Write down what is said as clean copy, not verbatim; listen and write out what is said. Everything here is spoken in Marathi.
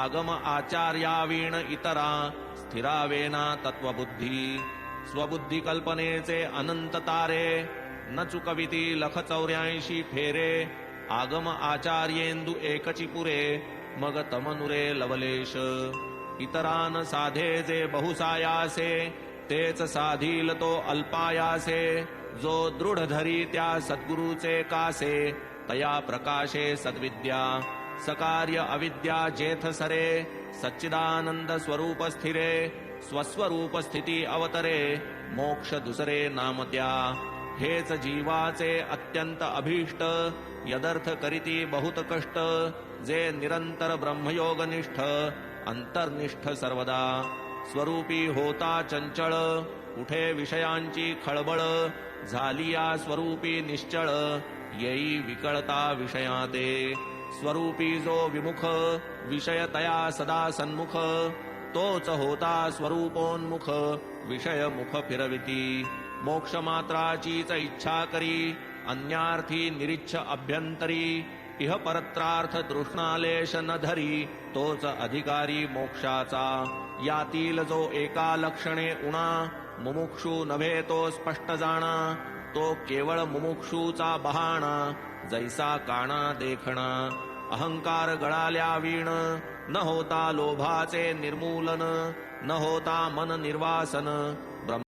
आगम आचार्यावीण इतरा स्थिरावेना तत्वबुद्धी स्वबुद्धी कल्पनेचे अनंत तारे न चुकविती लख 84 फेरे आगम आचार्येंदू एकची पुरे मग तमनुरे लवलेश इतरान साधे जे बहुसायासे तेच साधील तो अल्पायासे जो दृढ धरी त्या सद्गुरूचे कासे तया प्रकाशे सद्विद्या सकार्य अविद्या जेथ सरे सच्चिदानंद स्वरूप स्थिरे स्वस्वरूप स्थिती अवतरे मोक्ष दुसरे नाम त्या हेच जीवाचे अत्यंत अभीष्ट यदर्थ करीती बहुत कष्ट जे निरंतर ब्रह्मयोगनिष्ठ अंतर्निष्ठ सर्वदा स्वरूपी होता चंचळ कुठे विषयांची खळबळ झाली या स्वरूपी निश्चळ येई विकळता विषयाते स्वरूपी जो विमुख विषय तया सदा सन्मुख तोच होता स्वरूपोन्मुख विषय मुख फिरविती मोक्ष मात्राचीच इच्छा करी अन्यार्थी निरिच्छ अभ्यंतरी इह परत्रार्थ तृष्णालेश न धरी तोच अधिकारी मोक्षाचा यातील जो एका लक्षणे उणा मुमुक्षु नव्हे तो स्पष्ट जाणा तो केवळ मुमुक्षूचा बहाणा जैसा काणा देखणा अहंकार गळाल्या वीण न होता लोभाचे निर्मूलन न होता मन निर्वासन